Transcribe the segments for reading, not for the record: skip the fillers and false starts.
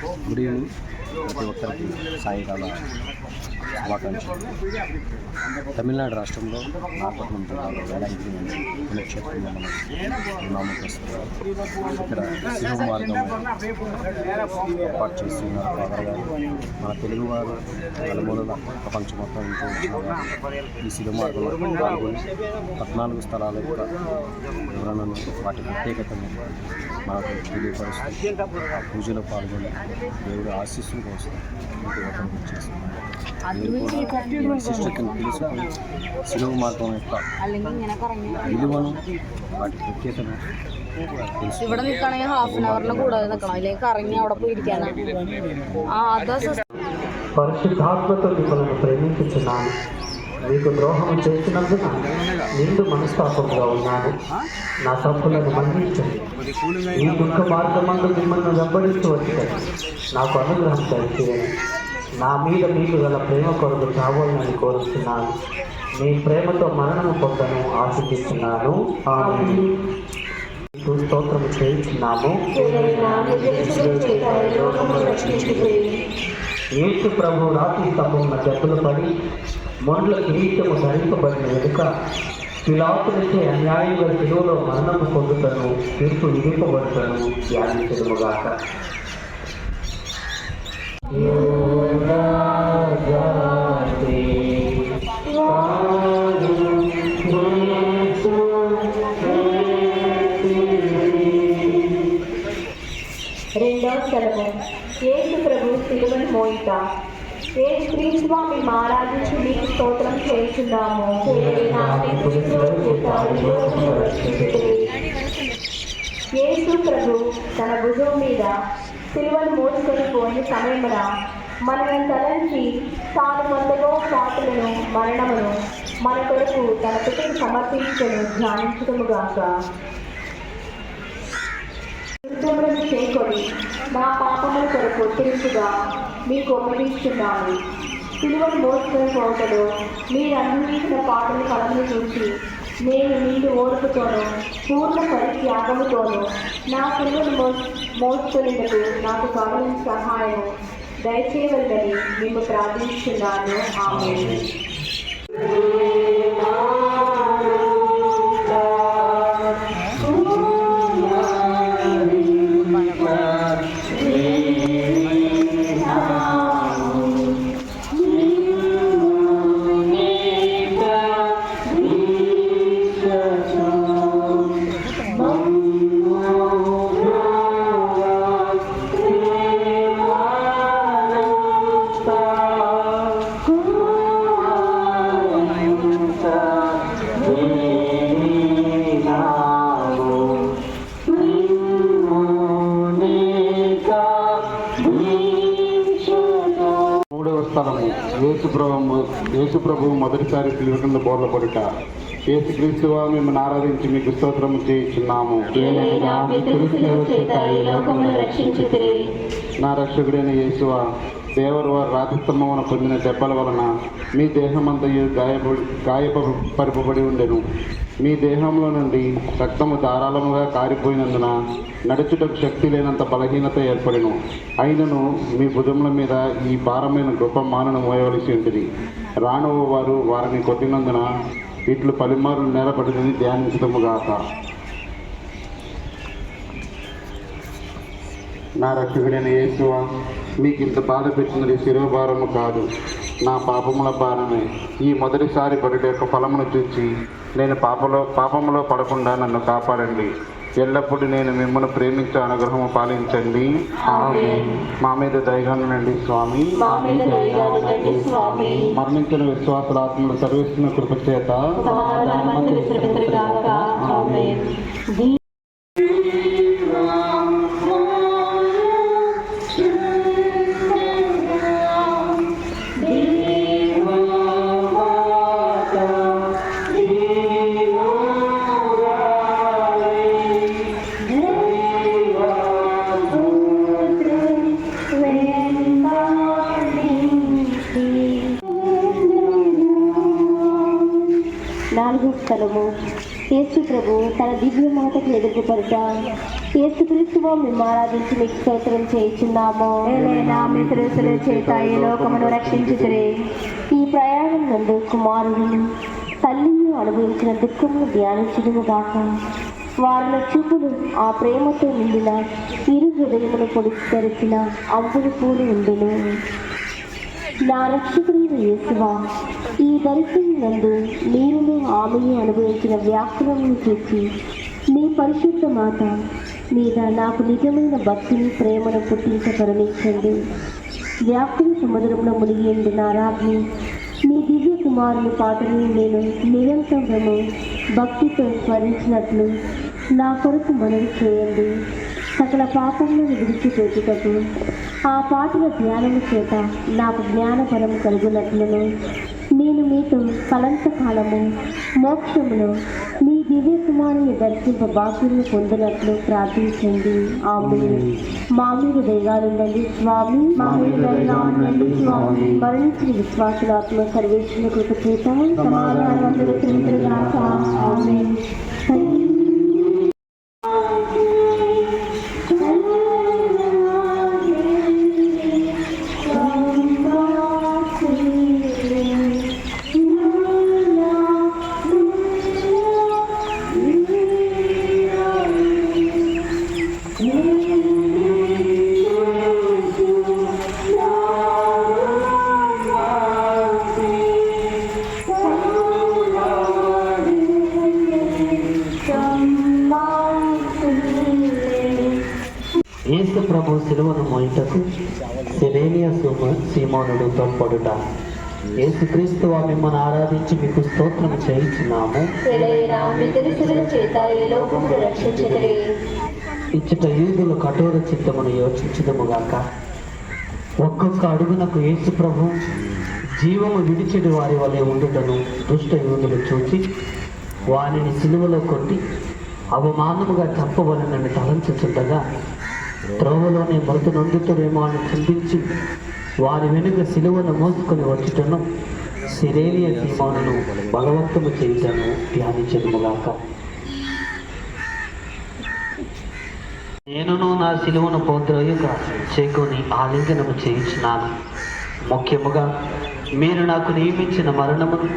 Good evening. ప్రతి ఒక్కరికి సాయంకాల శుభాకాంక్షలు. తమిళనాడు రాష్ట్రంలో నాగపట్నం జిల్లాలో వేలాంగిరి పుణ్యక్షేత్రంలో మనం నామకరిస్తున్నారు. ఇక్కడ శివ మార్గం ఏర్పాటు చేస్తున్నారు ఫాదర్ గారు. మన తెలుగువారు నలుమూలల ప్రపంచం మొత్తం ఇంటూ వచ్చిన ఈ శివ మార్గంలో పాల్గొని 14 స్థలాల యొక్క వివరణను, వాటి ప్రత్యేకతను మనకు తెలియపరుస్తూ ఆ పూజలో పాల్గొని దేవుడు ఆశీస్సుల కోసం ఇంటి వద్దకు చేస్తున్నారు. విశిష్టతను తెలుసుకొని శిలువ మార్గం యొక్క విలువను, వాటి ప్రత్యేకతను ഇവിടെ നിൽക്കണമെങ്കിൽ ഹാഫ് ആൻ അവറിന് കൂടുതൽ നിൽക്കണം, അല്ലെങ്കിൽ കറങ്ങി അവിടെ പോയിരിക്കാനാണ്. పరిశుద్ధాత్మతో మిమ్మల్ని ప్రేమించుచున్నాను. మీకు ద్రోహం చేసినందున నిండు మనస్తాపంగా ఉన్నాను. నా తప్పులను మన్నించండి. ఈ దుఃఖ మార్గమందు మిమ్మల్ని వెంబడిస్తూ వచ్చాను. నాకు అనుగ్రహం దయచేయండి. నా మీద మీకు గల ప్రేమ కొరకు చావాలని కోరుతున్నాను. మీ ప్రేమతో మరణము పొందను ఆశిస్తున్నాను. స్తోత్రం చేయించున్నాము. యేసు ప్రభు రాతి స్తంభం దెబ్బలు పడి మొండ్ల కిరీటము ధరింపబడిన వెనుక పిలాతులచే అన్యాయంగా శిలువలో మరణము పొందుతను, తీర్పు విధింపబడుతను ధ్యానించదుముగాక. రెండవ స్థలము యేసు ప్రభు సిలువను మోయుట. యేసు క్రీస్తు మేము ఆరాధించి మీకు స్తోత్రం చేస్తున్నాము. యేసు ప్రభు తన భుజం మీద సిలువను మోసుకొని పోయిన సమయమున మనల్ని తలంచి తాను మందలో పాటలను మరణమును మన కొరకు తన పితకు సమర్పించను ధ్యానించడముగాక. యుద్ధములను చేకొని నా పాపముల కొరకు తిరుగుగా మీకు ఉపదేశిస్తున్నాను. సిలువను మోసుకొని పోవటలో మీరు అనుభవించిన పాటల ఫలమును చూసి నేను నిండు ఓర్పుతోనూ పూర్ణ పరిత్యాగముతోనూ నా సిలువను మోసుకునేందుకు నాకు కావలసిన సహాయం దయచేయవలదని మేము ప్రార్థిస్తున్నాను. ఆమేన్. యేసు ప్రభువు మొదటిసారి శిలువ కింద బోర్లపడుట. యేసుక్రీస్తువా మిమ్మల్ని ఆరాధించి మీకు స్తోత్రము చేయించున్నాము. నా రక్షకుడైన యేసువా, దేవరు వారు రాతిస్తంభమున పొందిన దెబ్బల వలన మీ దేహమంతయు గాయపరపబడి ఉండెను. మీ దేహంలో నుండి రక్తము ధారాళముగా కారిపోయినందున నడుచుటకు శక్తి లేనంత బలహీనత ఏర్పడెను. అయినను మీ భుజముల మీద ఈ భారమైన గొప్ప మానను మోయవలసి ఉంటుంది. రానువ వారు వారిని కొట్టినందున ఇట్లు పలిమారు నేలపడిందని ధ్యానించడముగాక. నా రక్షకుడైన యేసువా, మీకు ఇంత బాధ పెట్టినది శిరోభారము కాదు, నా పాపముల భారమే. ఈ మొదటిసారి పడుట యొక్క ఫలమును చూచి నేను పాపములో పడకుండా నన్ను కాపాడండి. ఎల్లప్పుడూ నేను మిమ్మల్ని ప్రేమించే అనుగ్రహము పాలించండి. మా మీద దయగానండి స్వామి. మరణించిన విశ్వాసుల ఆత్మలు సర్విస్తున్న కృప చేత నాలుగో స్థలము యేసు ప్రభు తన దివ్య మాటకు ఎదుగుపడట. యేసుక్రీస్తువు మేము ఆరాధించి మీకు స్తోత్రం చేయుచున్నాము. మీ తిరుసుల చేత ఈ లోకమును రక్షించుదురే. ఈ ప్రయాణం నందు కుమారుడును తల్లిని అనుభవించిన దుఃఖమును ధ్యానించుదుము గాక. వారిలో చూపులు ఆ ప్రేమతో నిండిన ఇరు హృదయమును పొడిచి అంబులు పూలు ఉండును. నా రక్షకుడైన యేసువా, ఈ దర్శనం నందు మీరును ఆమెను అనుభవించిన వ్యాకులమును చూసి మీ పరిశుద్ధ మాత మీద నాకు నిజమైన భక్తిని ప్రేమను పుట్టించకరుణించండి. వ్యాకుల సముద్రంలో మునిగి నా రాజ్ని మీ దివ్య కుమారుని పాటని నేను నిరంతరము భక్తితో స్మరించినట్లు నా కొరకు మనవి చేయండి. సకల పాపములను విడిచిపెట్టుటకు ఆ పాటల ధ్యానము చేత నాకు జ్ఞానపరము కలుగునట్లును నేను మీతో కలంతకాలము మోక్షమును మీ దివ్య కుమారుని దర్శింప భాగ్యము పొందినట్లు ప్రార్థించండి. ఆమేన్. మా మీద దయగాలుండండి స్వామి, మా మీద దయగాలుండండి స్వామి. మరణించిన విశ్వాసులాత్మ సర్వేశ్వరుని కృప చేత సమాధానం గాక. ఆమేన్. యేసు ప్రభు శిలువను మోయుటకు సిరేనియ సీమోనుడు తోడ్పడుట. యేసుక్రీస్తు మిమ్మల్ని ఆరాధించి మీకు స్తోత్రం చేయించున్నాము. ఇచ్చట యూదులు కఠోర చిత్తమును యోచించుదముగాక. ఒక్కొక్క అడుగునకు యేసు ప్రభు జీవము విడిచెడు వారి వలె ఉండుటను దుష్ట యూదులు చూచి వారిని సిలువలో కొట్టి అవమానముగా చంపవలనని తలంచుచుండగా త్రోవలోనే మృతి నొందుతురేమో అని చింతించి వారి వెనుక సిలువను మోసుకొని వచ్చుటను సిరేలియ సీమోనును బలవంతము చేయటను ధ్యానించదుముగాక. నేనును నా సిలువను పోద్రోయుగా చేకొని ఆలింగనము చేయించున్నాను. ముఖ్యముగా మీరు నాకు నియమించిన మరణమును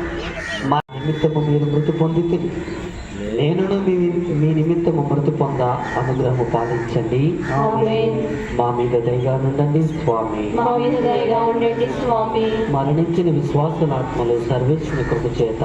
మా నిమిత్తము మీరు మృతి పొందితే నేనును మీ నిమిత్తము మృతి పొంద అనుగ్రహము పాలించండి. మా మీద దయగా ఉండండి స్వామి. మరణించిన విశ్వాసులాత్మలు సర్వేశ్వరుని కృప చేత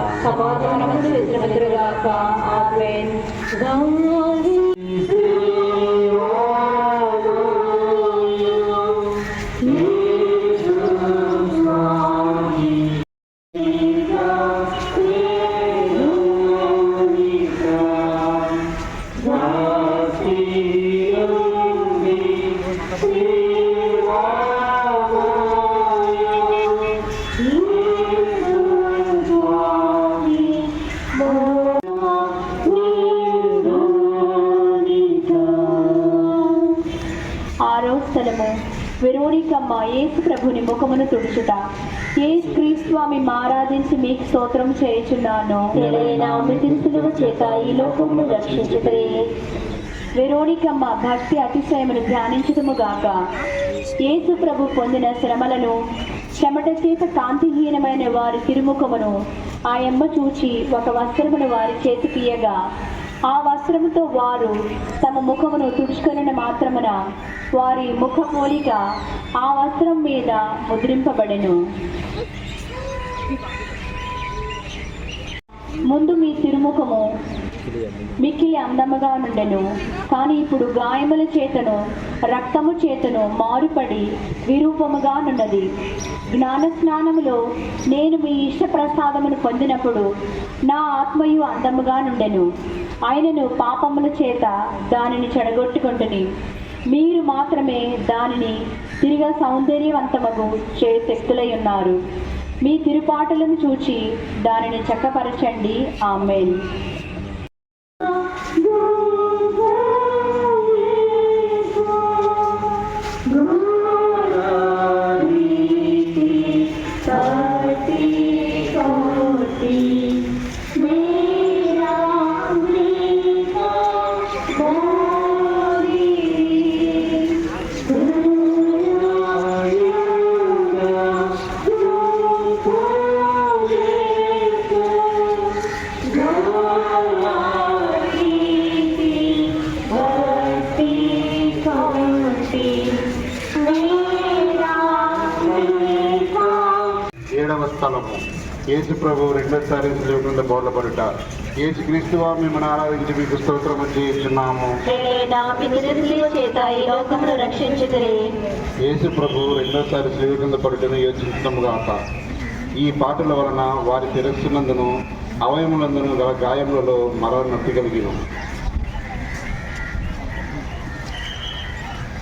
వెరోనికమ్మ యేసు ప్రభుని ముఖమును తుడుచుట. యేసుక్రీస్తు మేము ఆరాధించి మీకు స్తోత్రం చేయుచున్నాను. సిలువ చేత ఈ లోకమును రక్షించుటరే. వెరోనికమ్మ భక్తి అతిశయమును ధ్యానించుదుము గాక. యేసు ప్రభు పొందిన శ్రమలను చెమట చేత కాంతిహీనమైన వారి తిరుముఖమును ఆయమ్మ చూచి ఒక వస్త్రమును వారి చేతికియగా ఆ వస్త్రముతో వారు తమ ముఖమును తుడుచుకొనిన మాత్రమున వారి ముఖ పోలిక ఆ వస్త్రం మీద ముద్రింపబడెను. ముందు మీ తిరుముఖము మిక్కిలి అందముగా నుండెను, కానీ ఇప్పుడు గాయముల చేతను రక్తము చేతను మారుపడి విరూపముగా నున్నది. జ్ఞాన స్నానములో నేను మీ ఇష్ట ప్రసాదమును పొందినప్పుడు నా ఆత్మయు అందముగా నుండెను. ఆయనను పాపముల చేత దానిని చెడగొట్టుకుంటుని మీరు మాత్రమే దానిని తిరిగి సౌందర్యవంతమగు చే శక్తులై ఉన్నారు. మీ తిరుపాటలను చూచి దానిని చక్కపరచండి. ఆమేన్. 17వ స్థలము యేసు ప్రభు రెండోసారి శిలువ క్రింద బోర్లపడుట. యేసు క్రీస్తువా మిమ్మల్ని ఆరాధించి మీకు స్తోత్రము చేయుచున్నాము. యేసు ప్రభు రెండోసారి శిలువ క్రింద పడుటను యోచించటము గాక. ఈ పాటల వలన వారి శిరస్సునందును అవయములందును గల గాయములలో మరో నొప్పి కలిగిను.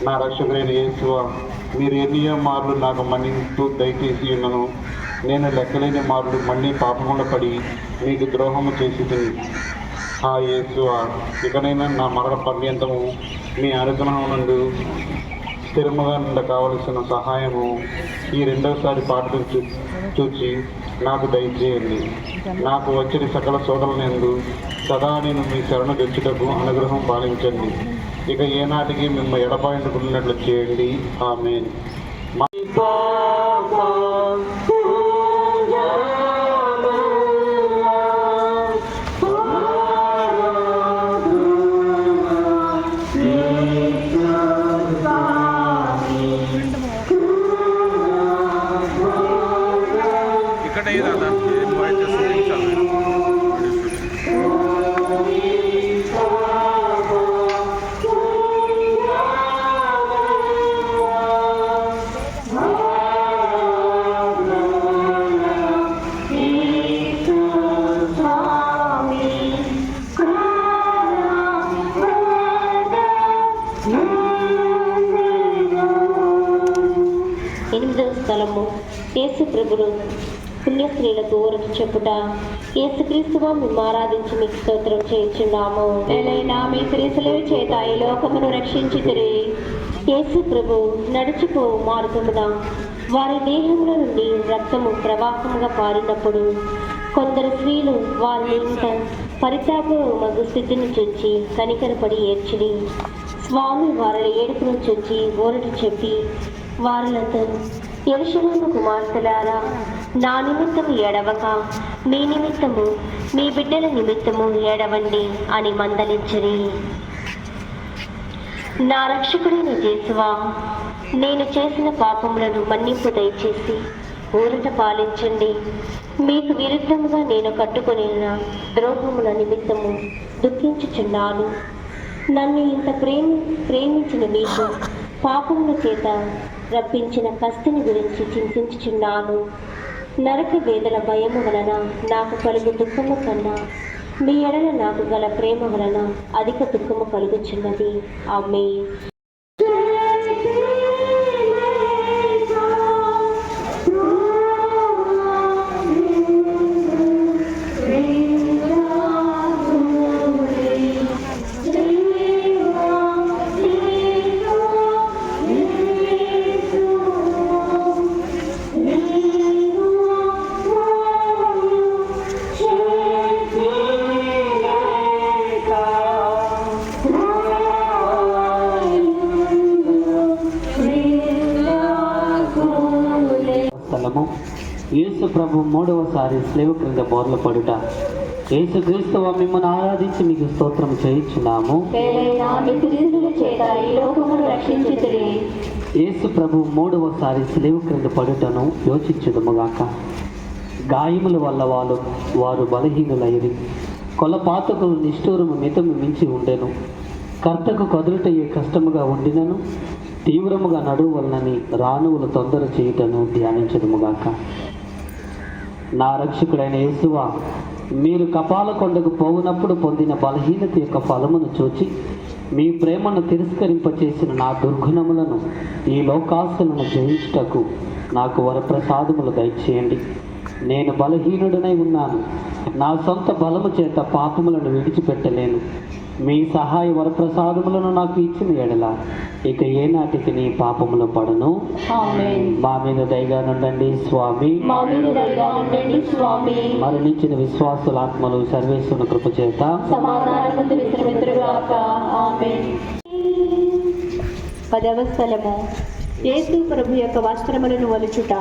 నా రక్షకుడైన యేసువా, మీరు ఎన్నో మార్లు నాకు మన్నింపు దయచేసి ఉన్నను. నేను లెక్కలేని మార్లు మళ్ళీ పాపముల పడి మీకు ద్రోహము చేసి ఆ యేసువా, ఇకనైనా నా మరణ పర్యంతము మీ అనుగ్రహం నందు స్థిరముగా నుండి కావలసిన సహాయము ఈ రెండవసారి పాటలు చూచి నాకు దయచేయండి. నాకు వచ్చిన సకల శోధనలందు సదా నేను మీ శరణు తెచ్చుటకు అనుగ్రహం పాలించండి. ఇక ఏనాటికి మిమ్మల్ని ఎడబాయించుకున్నట్లు చేయండి. ఆమేన్. ఎనిమిదవ స్థలము యేసు ప్రభుడు పుణ్యస్త్రీలకు ఊరట చెప్పుట. యేసుక్రీస్తువా మేము ఆరాధించి మీకు స్తోత్రం చేయుచున్నాము. ఎలైనా మీ క్రీస్తుల చేత ఈ లోకమును రక్షించితిరి. యేసు ప్రభు నడుచుకో మార్గమున వారి దేహముల నుండి రక్తము ప్రవాహముగా పారినప్పుడు కొందరు స్త్రీలు వారి ఇంట పరితాపము మగు స్థితిని చూచి కనికరపడి ఏడ్చిరి. స్వామి వారిని ఏడుపును చూచి ఊరట చెప్పి వారితో, యెరూషలేము కుమార్తెలారా, నా నిమిత్తము ఏడవక మీ నిమిత్తము మీ బిడ్డల నిమిత్తము ఏడవండి అని మందలించిరి. నా రక్షకుడైన యేసువా, నేను చేసిన పాపములను మన్నింపు దయచేసి ఊరట పాలించండి. మీకు విరుద్ధముగా నేను కట్టుకొనిన ద్రోహముల నిమిత్తము దుఃఖించుచున్నాను. నన్ను ఇంత ప్రేమించిన మీకు పాపముల చేత రప్పించిన కస్తిని గురించి చింతించుచున్నాను. నరక వేదన భయము వలన నాకు కలుగు దుఃఖము కన్నా మీ ఎడల నాకు గల ప్రేమ వలన అధిక దుఃఖము కలుగుచున్నది. ఆమేన్. యేసు ప్రభు మూడవసారి స్లేవ క్రింద బోర్ల పడుట. యేసు క్రీస్తువా మిమ్మల్ని ఆరాధించి మీకు స్తోత్రం చేయించున్నాము. యేసు ప్రభు మూడవసారి స్లేవ క్రింద పడుటను యోచించుదముగాక. గాయముల వల్ల వారు బలహీనులైరి. కొలపాతకులు నిష్ఠూరము మితము మించి ఉండెను. కర్తకు కదులుటయ్యే కష్టముగా ఉండినను తీవ్రముగా నడువు వలనని రానువులు తొందర చేయుటను ధ్యానించదుముగాక. నా రక్షకుడైన యేసువా, మీరు కపాల కొండకు పోవునప్పుడు పొందిన బలహీనత యొక్క ఫలమును చూచి మీ ప్రేమను తిరస్కరింపచేసిన నా దుర్గుణములను ఈ లోకాశలను జయించుటకు నాకు వరప్రసాదములు దయచేయండి. నేను బలహీనుడనై ఉన్నాను. నా సొంత బలము చేత పాపములను విడిచిపెట్టలేను. మీ సహాయ వరప్రసాదములను నాకు ఇచ్చిన ఎడల ఇక ఏనాటికి నీ పాపములు పడను. మా మీద దయగా నుండండి స్వామి. మరణించిన విశ్వాసులాత్మలు సర్వేశ్వరుని కృప చేత పదవ స్థలము యేసు ప్రభు యొక్క వస్త్రములను వలుచుట.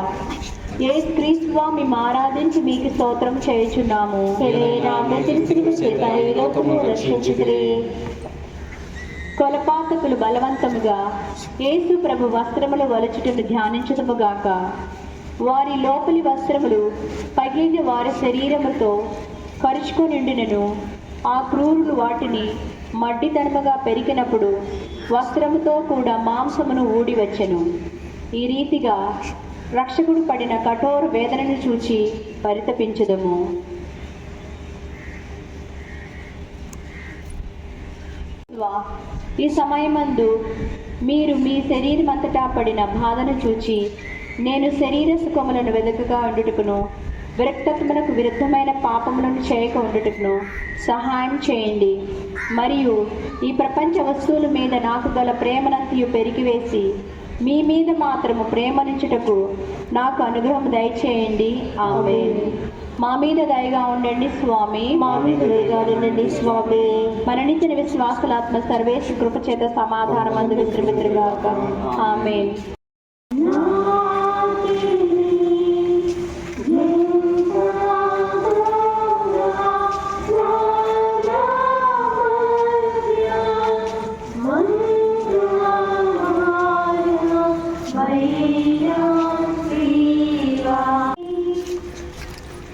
యేసు క్రీస్తువా మేము ఆరాధించి మీకు స్తోత్రం చేయుచున్నాము. కొలపాతకులు బలవంతముగా యేసు ప్రభు వస్త్రములు వలుచుటను ధ్యానించుదుముగాక. వారి లోపలి వస్త్రములు పగిలిన వారి శరీరముతో కరుచుకొనిండినను ఆ క్రూరులు వాటిని మడ్డితనముగా పెరిగినప్పుడు వస్త్రముతో కూడా మాంసమును ఊడివచ్చెను. ఈ రీతిగా రక్షకుడు పడిన కఠోర వేదనను చూచి పరితపించుదము. ఈ సమయమందు మీరు మీ శరీరమంతటా పడిన బాధను చూచి నేను శరీర సుఖములను వెదకగా ఉండుటకును విరక్తత్వమునకు విరుద్ధమైన పాపములను చేయక ఉండుటకును సహాయం చేయండి. మరియు ఈ ప్రపంచ వస్తువుల మీద నాకు గల ప్రేమనంతయు పెరిగివేసి మీ మీద మాత్రము ప్రేమనించుటకు నాకు అనుగ్రహం దయచేయండి. ఆమేన్. మా మీద దయగా ఉండండి స్వామి. మా మీద దయగా ఉండండి స్వామి. మరణించిన విశ్వాసులాత్మ సర్వేశ్వర కృప చేత సమాధానం అందు విశ్రమిద్రుగాక. ఆమేన్.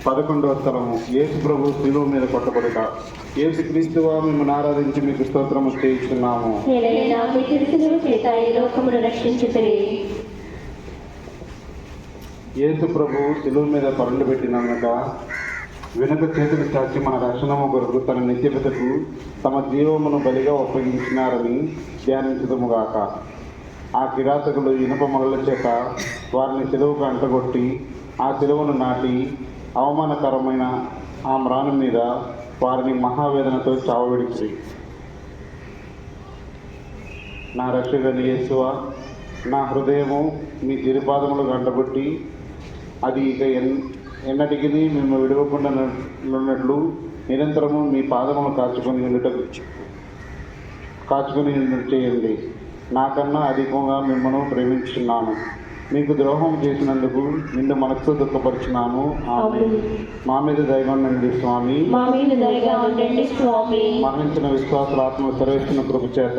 పదకొండవ స్థలము యేసు ప్రభు శిలువ మీద కొట్టబడుట. యేసు క్రీస్తువా మిమ్మల్ని ఆరాధించి మీకు స్తోత్రము చేయిస్తున్నాము. యేసు ప్రభు శిలువ మీద పరుండు పెట్టినాక వెనుక చేతులు చాచి మన రక్షణము కొరకు తన నిత్యతకు తమ జీవమును బలిగా ఉపయోగించినారని ధ్యానించుదుముగాక. ఆ కిరాతకులు ఇనుప మొగల చేత వారిని శిలువకు అంటగొట్టి ఆ శిలువను నాటి అవమానకరమైన ఆ మ్రాను మీద వారిని మహావేదనతో చావబెడిచి, నా రక్షకుని యేసువా, నా హృదయము మీ తిరుపాదములు గంటబట్టి అది ఇక ఎన్నటికి మేము విడవకుండా ఉన్నట్లు నిరంతరము మీ పాదములు కాచుకొని చేయండి. నాకన్నా అధికంగా మిమ్మల్ని ప్రేమించున్నాను. మీకు ద్రోహం చేసినందుకు నిన్ను మనస్సు దుఃఖపరిచినాను. మా మీద దయగా ఉండండి స్వామి. మరణించిన విశ్వాసుల ఆత్మ సర్వేశ్వరుని కృప చేత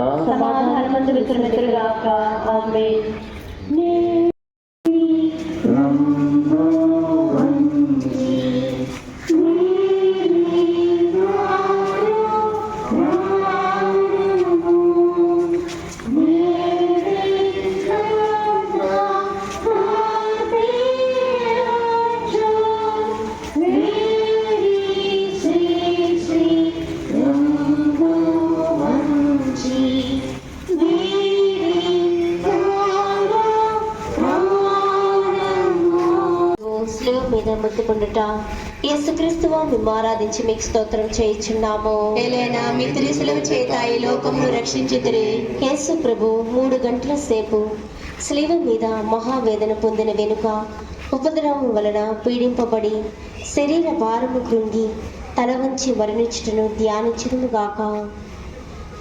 ముద్దుకుండుట. యేసుక్రీస్తువా మిమ్ము ఆరాధించి మీకు స్తోత్రం చేయుచున్నాము. ఏలైనా మీ త్రిశిలువ చేత ఈ లోకమును రక్షించితిరి. యేసు ప్రభు 3 గంటల సేపు శిలువ మీద మహావేదన పొందిన వెనుక ఉపద్రవం వలన పీడింపబడి శరీర భారము కృంగి తల వంచి మరణించుటను ధ్యానించుదుముగాక.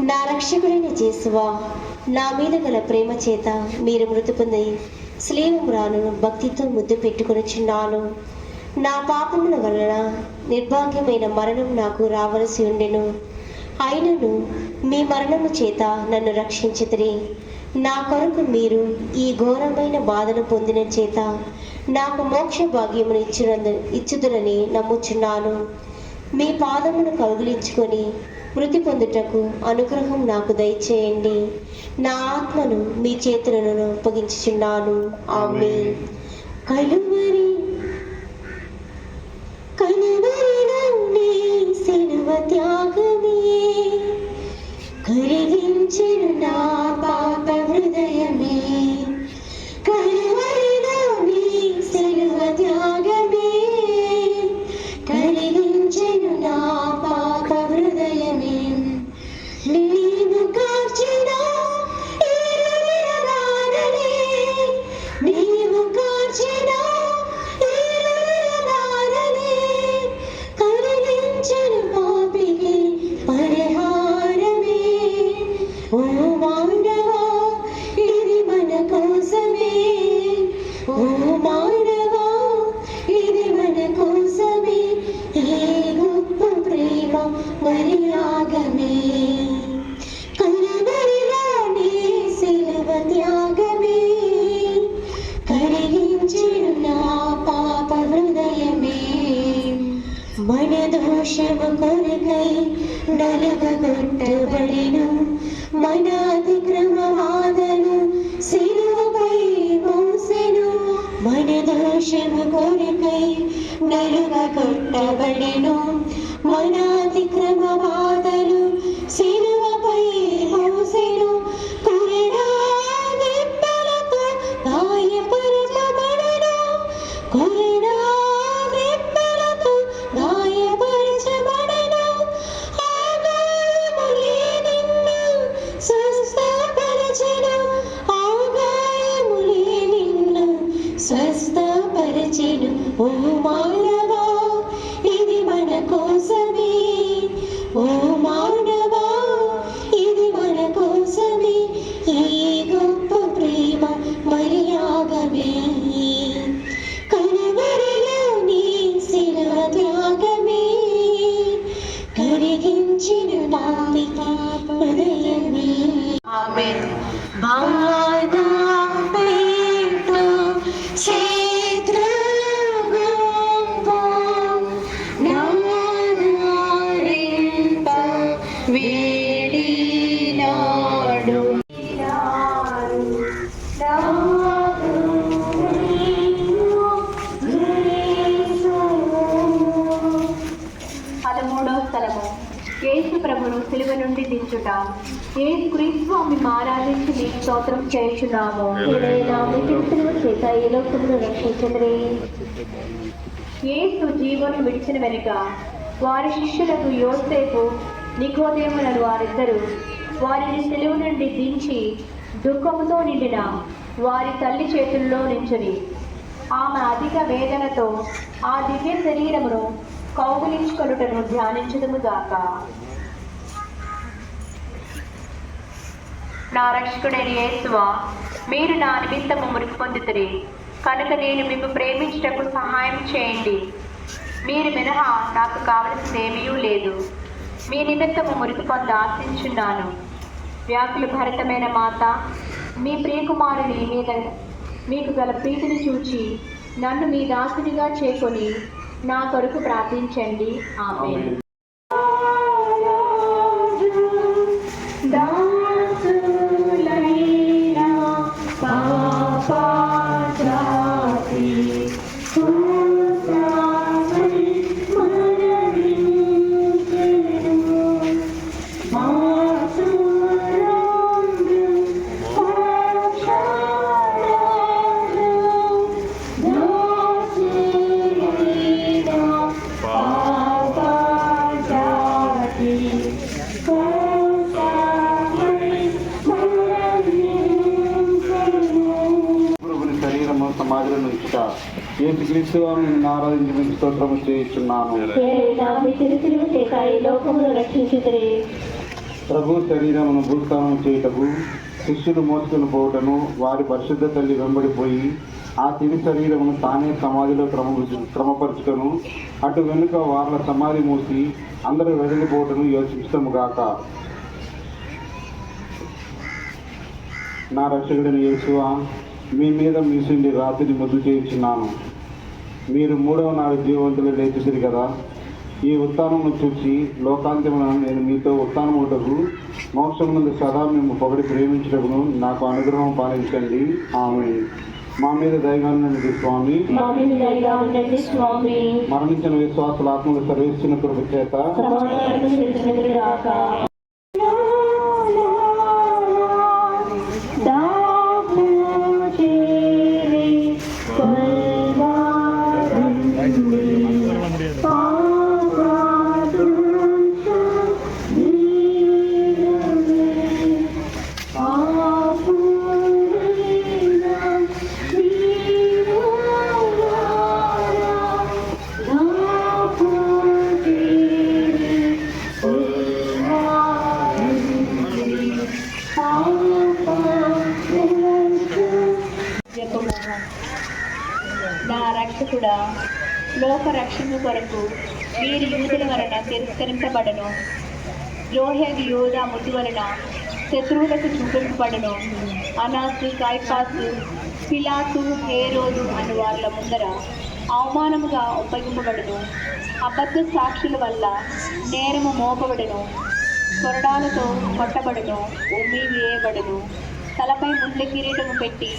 నా రక్షకుడైన యేసువా, నా మీద గల ప్రేమ చేత మీరు మృతి పొంది శిలువ మ్రానును భక్తితో ముద్దు పెట్టుకొనుచున్నాను. నా పాపముల వలన నిర్భాగ్యమైన మరణం నాకు రావలసి ఉండెను. అయినను మీ మరణము చేత నన్ను రక్షించితిరి. నా కొరకు మీరు ఈ ఘోరమైన బాధను పొందిన చేత నాకు మోక్ష భాగ్యమును ఇచ్చుదురని నమ్ముచున్నాను. మీ పాదమును కౌగిలించుకొని మృతి పొందుటకు అనుగ్రహం నాకు దయచేయండి. నా ఆత్మను మీ చేతులను అప్పగించుచున్నాను. ఆమేన్. కలువరిలోని సిలువ త్యాగమే కరిగించెను నా పాప హృదయమే. కలువరిలోని సిలువ త్యాగమే కరిగించెను నా పాప హృదయమే. నీవు కార్చిన నీవు కార్చిన కరిగించెను పాపికి పరిహారమే. ఓ మానవా, ఇది మన కోసమే. ఓ మానవా, ఇది మన కోసమే. ఏ గొప్ప ప్రేమ మరి యాగమే. కలువరిలోని సిలువ త్యాగమే కరిగించెను నా దోషము కొరకై నలుగగొట్టబడెను, మన అతిక్రమవాదను శిలువపై మోసెను. మన దోషము కొరకై నలుగగొట్టబడెను, మన అతిక్రమవాదను శిలువపై మోసెను. కొరడా దెబ్బలతో గాయపరచబడెను, కొరడా దెబ్బలతో గాయపరచబడెను. ఆ గాయములే నిన్ను స్వస్థపరచెను, ఆ గాయములే నిన్ను స్వస్థపరచెను. ఓ మానవా, ఇది మన కోసమే, ఓ మానవా, ఇది మన కోసమే. ఈ గొప్ప ప్రేమ మర్యాగమే, కలవరిలో నీ శిలువ త్యాగమే, కరిగించిన నామిక హృదయమే. ఆమేన్. బాధ పెట్టు క్షేత్రగుంపు నారింప వేడినాడు. 13వ స్థలము. యేసు ప్రభును సిలువ నుండి దించుట. యేసు క్రీస్తు మేము ఆరాధించి మీకు స్తోత్రం చేయుచున్నాము. చేత ఈ లోకమును రక్షించుదురే. యేసు జీవను విడిచిన వెనుక వారి శిష్యులకు యోసేపు, నికోదేములను వారిద్దరూ వారిని సిలువ నుండి దించి దుఃఖముతో నిండిన వారి తల్లి చేతుల్లో నించుని ఆమె అధిక వేదనతో ఆ దివ్య శరీరమును కౌగులించుకొనుటను ధ్యానించుదుముగాక. నా రక్షకుడైన యేసువా, మీరు నా నిమిత్తము మృతి పొందితిరి కనుక నేను మిమ్ము ప్రేమించుటకు సహాయం చేయండి. మీరు మినహా నాకు కావలసినదేమీ లేదు. మీ నిమిత్తము మృతి పొంద ఆశించున్నాను. వ్యాకుల భరితమైన మాత, మీ ప్రియకుమారుని మీద మీకు గల ప్రీతిని చూచి నన్ను మీ దాసునిగా చేకొని నా కొరకు ప్రార్థించండి. ఆమేన్. సమాధిలో ఇచ్చుట. యేసుక్రీస్తు నిన్ను ఆరాధించి మీకు స్తోత్రము చేయుచున్నాను. ప్రభు శరీరమును భూస్థానం చేయుటకు శిష్యులు మోసుకొని పోవటను వారి పరిశుద్ధ తల్లి వెంబడిపోయి ఆ తిని శరీరమును తానే సమాధిలో క్రమపరచుటను అటు వెనుక వార్ల సమాధి మూసి అందరూ వెడలిపోవటను యోచిస్తము గాక. నా రక్షకుడైన యేసువా, మీ మీద మీసుండి రాత్రిని ముద్దు చేయించున్నాను. మీరు 3వ నాడు జీవవంతులు లేచిసిరి కదా. ఈ ఉత్థానమును చూసి లోకాంత్యమున నేను మీతో ఉత్థానముటకు మోక్షం నుండి సదా మేము పొగడి ప్రేమించటకును నాకు అనుగ్రహం పాలించండి. ఆమేన్. మా మీద దయగానండి స్వామి. మరణించిన విశ్వాసుల ఆత్మలు సర్వేస్తున్న కృప చేత నా రక్షకుడా, లోక రక్షణ కొరకు వీరి యూదుల వలన తిరస్కరింపబడను. ద్రోహి యోధ ముద్దు వలన శత్రువులకు చూపింపబడను. అనాసు, కాయిఫాసు, పిలాతు, హేరోదు అను వాళ్ళ ముందర అవమానముగా ఉపయోగింపబడును. అబద్ధ సాక్షుల వల్ల నేరము మోపబడును. కొరడాలతో కొట్టబడును, ఉమ్మి వేయబడును. తలపై ముళ్ళ కిరీటము పెట్టి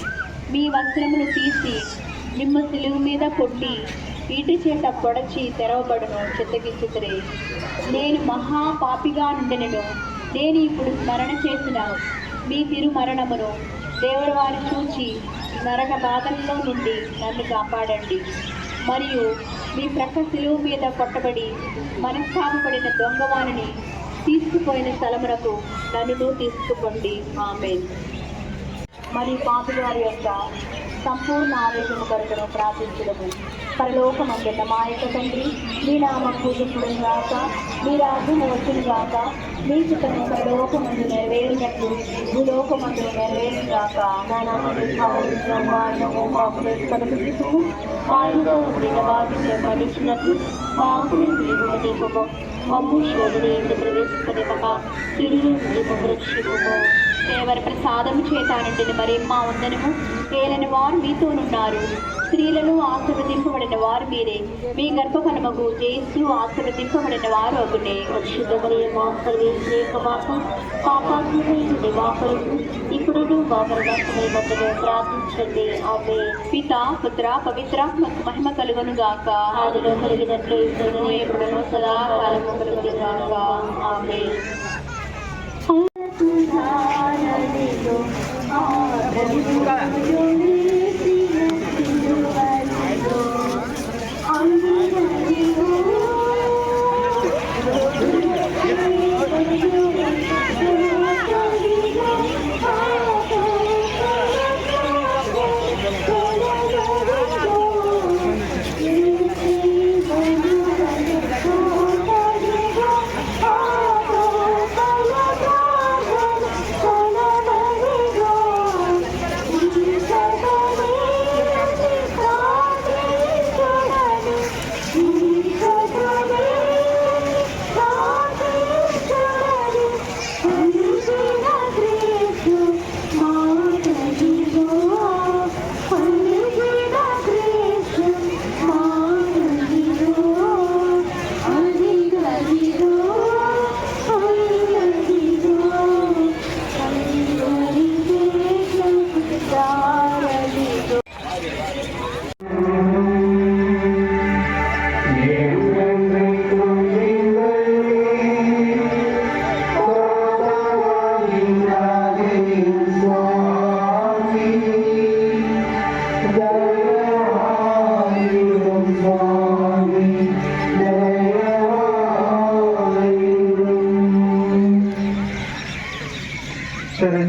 మీ వస్త్రమును తీసి నిమ్మ సిలువ మీద కొట్టి ఈటి చేత పొడచి తెరవబడును. చిత్తగించుతరే నేను మహా పాపిగా నుండినను నేను ఇప్పుడు స్మరణ చేసిన మీ తిరుమరణమును దేవుడు వారు చూచి నరక బాధల్లో నుండి నన్ను కాపాడండి. మరియు మీ ప్రక్క సిలువ మీద కొట్టబడి మనస్తాపపడిన దొంగవాణిని తీసుకుపోయిన స్థలమునకు నన్ను తీసుకుపోండి. ఆమేన్. మరియు పాపి వారి యొక్క సంపూర్ణ ఆరోగ్యము కొరకును ప్రార్థించడము. పరలోకమందున్న మా యొక్క తండ్రి, మీ నామం పూజించడం గాక, మీ రాజ్యం వచ్చిన గాక, మీ చిత్తము పరలోకమందు నెరవేరినట్లు భూలోకమందు నెరవేరును గాక. మరణించినట్లు మాకు దీపము మమ్ము శోధన ఎందు ప్రవేశింపనివ్వక తిరిగి దీపము రక్షించుము. దేవర ప్రసాదము చేత నిండిన మరియమ్మ వందనము. ఏలిన వారు మీతోనున్నారు. స్త్రీలను ఆశీర్వదింపబడిన వారు మీరే. మీ గర్భఫలమగు యేసు ఆశీర్వదింపబడిన వారు అగునే. పరిశుద్ధ మరియమ్మ సర్వేశ్వరి యొక్క మాత పాపాత్ములైన మా కొరకు ఇప్పుడును మా మరణమై వద్దను ప్రార్థించండి. ఆమేన్. పిత పుత్ర పవిత్రాత్మకు మహిమ కలుగును గాక. ఆదిలో కలిగినట్లు ఇప్పుడును ఎప్పుడును సదాకాలము కలుగును గాక. ఆమేన్.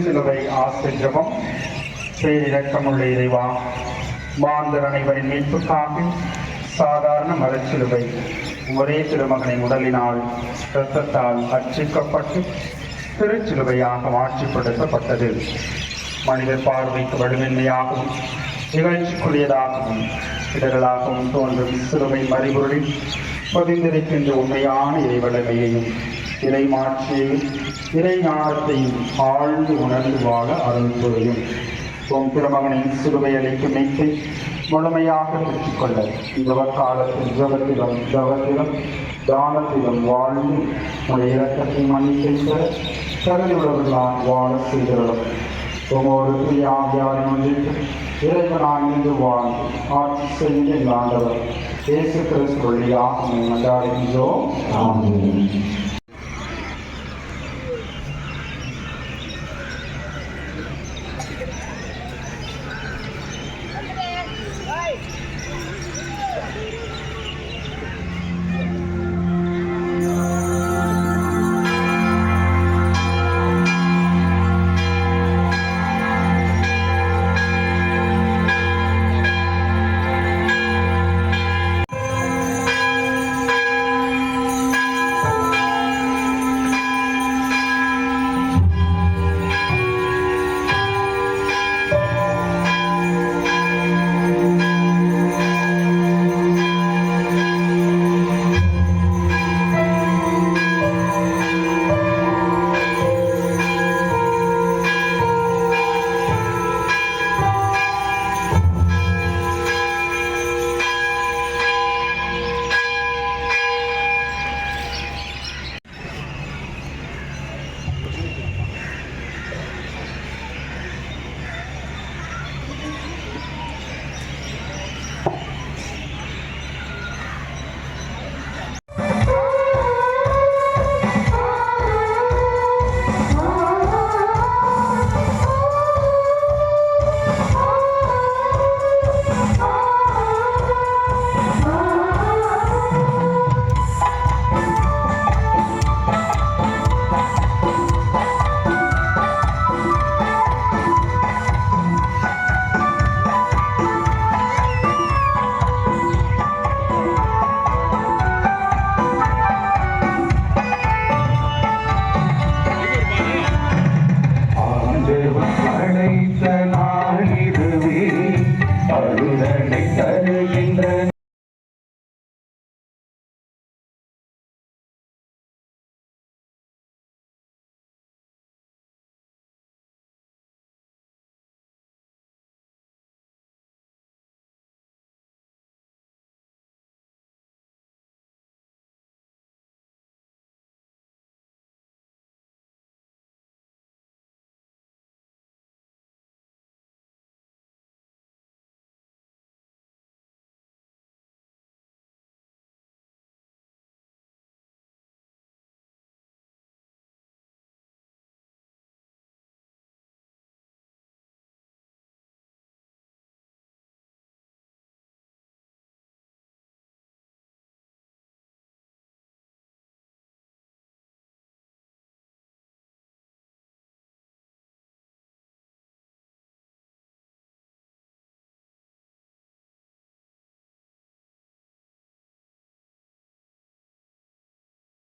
சிலுவை ஆசிரியமும் பேரிரக்கமுள்ள இறைவா, மாந்தர் அனைவரின் மீட்புக்காக சாதாரண மரச்சிலுவை ஒரே திருமகனின் உடலினால் இரத்தத்தால் அர்ச்சிக்கப்பட்டு திருச்சிலுவையாக மாற்றிப்படுத்தப்பட்டது. மனிதர் பார்வைக்கு வலுவின்மையாகவும் நிகழ்ச்சிக்குரியதாகவும் இடர்களாகவும் தோன்றும் சிலுவை மறைபொருளில் பதிந்திருக்கின்ற உண்மையான இறைவளமையையும் இறை மாட்சியையும் இறை ஞானத்தையும் ஆழ்ந்து உணர்ந்து வாழ அருள் புரியும். உம் திருமகனின் சிலுவை அளிக்கும் மீட்பை முழுமையாக பெற்றுக்கொள்ள ஜபக்காலத்தில் ஜபத்திலும் தவத்திலும் தானத்திலும் வாழ்ந்து உடைய இரக்கத்தை மன்னிக்கின்ற தகுதியுள்ளவர்களால் வாழ செய்கிறோம். உமோடு ஆவியாரின் முன்னிட்டு இறைவனாய் நின்று வாழ்ந்து ஆட்சி செய்ய ஆண்டவர் இயேசு கிறிஸ்து வழியாக மன்றாடுகின்றோம். ஆமென். இதனை